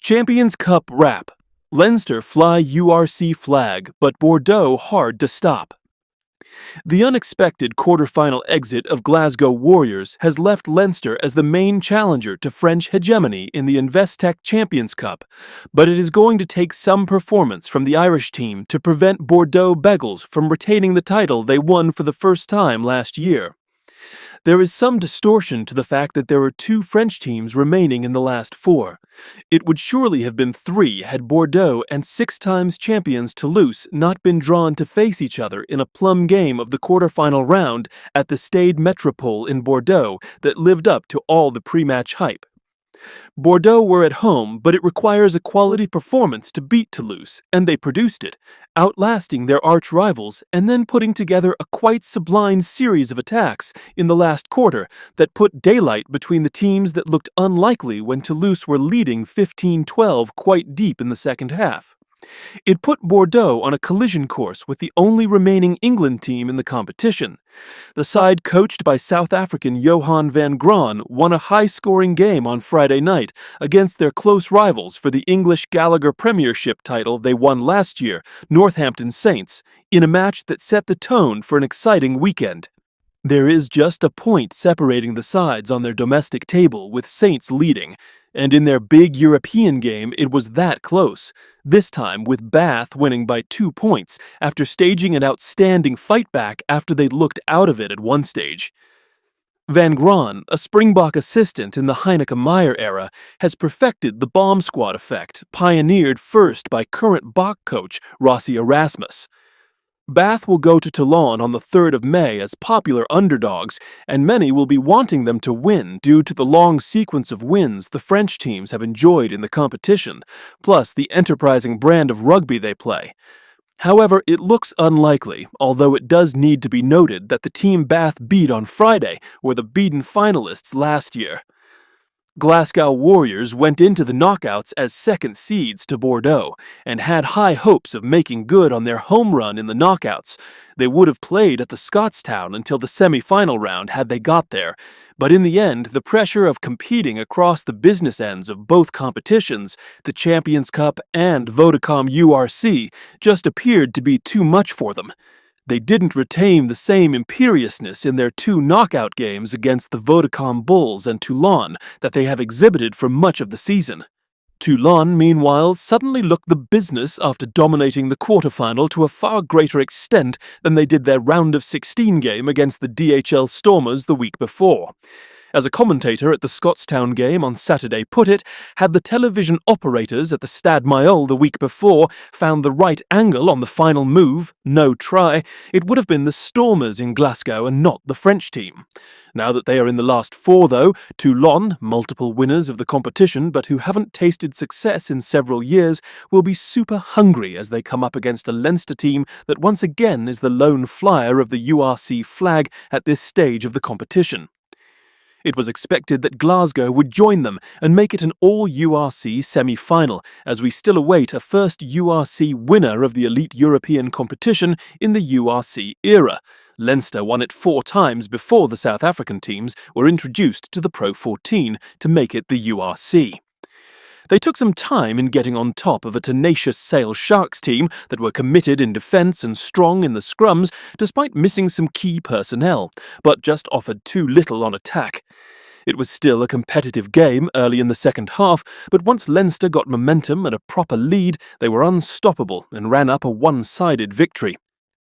Champions Cup wrap. Leinster fly URC flag, but Bordeaux hard to stop. The unexpected quarter-final exit of Glasgow Warriors has left Leinster as the main challenger to French hegemony in the Investec Champions Cup, but it is going to take some performance from the Irish team to prevent Bordeaux Begals from retaining the title they won for the first time last year. There is some distortion to the fact that there are two French teams remaining in the last four. It would surely have been three had Bordeaux and six-times champions Toulouse not been drawn to face each other in a plum game of the quarter-final round at the Stade Metropole in Bordeaux that lived up to all the pre-match hype. Bordeaux were at home, but it requires a quality performance to beat Toulouse, and they produced it, outlasting their arch-rivals and then putting together a quite sublime series of attacks in the last quarter that put daylight between the teams that looked unlikely when Toulouse were leading 15-12 quite deep in the second half. It put Bordeaux on a collision course with the only remaining England team in the competition. The side coached by South African Johan van Graan won a high-scoring game on Friday night against their close rivals for the English Gallagher Premiership title they won last year, Northampton Saints, in a match that set the tone for an exciting weekend. There is just a point separating the sides on their domestic table, with Saints leading, and in their big European game it was that close, this time with Bath winning by 2 points after staging an outstanding fight-back after they looked out of it at one stage. Van Graan, a Springbok assistant in the Heineke Meyer era, has perfected the bomb squad effect, pioneered first by current Bach coach Rossi Erasmus. Bath will go to Toulon on the 3rd of May as popular underdogs, and many will be wanting them to win due to the long sequence of wins the French teams have enjoyed in the competition, plus the enterprising brand of rugby they play. However, it looks unlikely, although it does need to be noted that the team Bath beat on Friday were the beaten finalists last year. Glasgow Warriors went into the knockouts as second seeds to Bordeaux and had high hopes of making good on their home run in the knockouts. They would have played at the Scottstown until the semi-final round had they got there, but in the end, the pressure of competing across the business ends of both competitions, the Champions Cup and Vodacom URC, just appeared to be too much for them. They didn't retain the same imperiousness in their two knockout games against the Vodacom Bulls and Toulon that they have exhibited for much of the season. Toulon, meanwhile, suddenly looked the business after dominating the quarterfinal to a far greater extent than they did their round of 16 game against the DHL Stormers the week before. As a commentator at the Scottstown game on Saturday put it, had the television operators at the Stade Mayol the week before found the right angle on the final move, no try, it would have been the Stormers in Glasgow and not the French team. Now that they are in the last four, though, Toulon, multiple winners of the competition but who haven't tasted success in several years, will be super hungry as they come up against a Leinster team that once again is the lone flyer of the URC flag at this stage of the competition. It was expected that Glasgow would join them and make it an all-URC semi-final, as we still await a first URC winner of the elite European competition in the URC era. Leinster won it 4 times before the South African teams were introduced to the Pro 14 to make it the URC. They took some time in getting on top of a tenacious Sale Sharks team that were committed in defence and strong in the scrums despite missing some key personnel, but just offered too little on attack. It was still a competitive game early in the second half, but once Leinster got momentum and a proper lead, they were unstoppable and ran up a one-sided victory.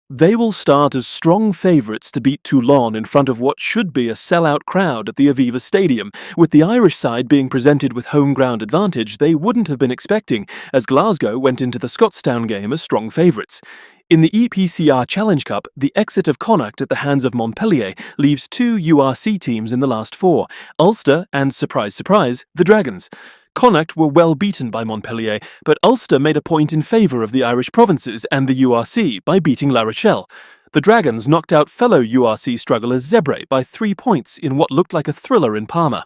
They will start as strong favourites to beat Toulon in front of what should be a sellout crowd at the Aviva Stadium, with the Irish side being presented with home ground advantage they wouldn't have been expecting, as Glasgow went into the Scottstown game as strong favourites. In the EPCR Challenge Cup, the exit of Connacht at the hands of Montpellier leaves 2 URC teams in the last 4, Ulster and, surprise surprise, the Dragons. Connacht were well beaten by Montpellier, but Ulster made a point in favour of the Irish provinces and the URC by beating La Rochelle. The Dragons knocked out fellow URC strugglers Zebre by 3 points in what looked like a thriller in Parma.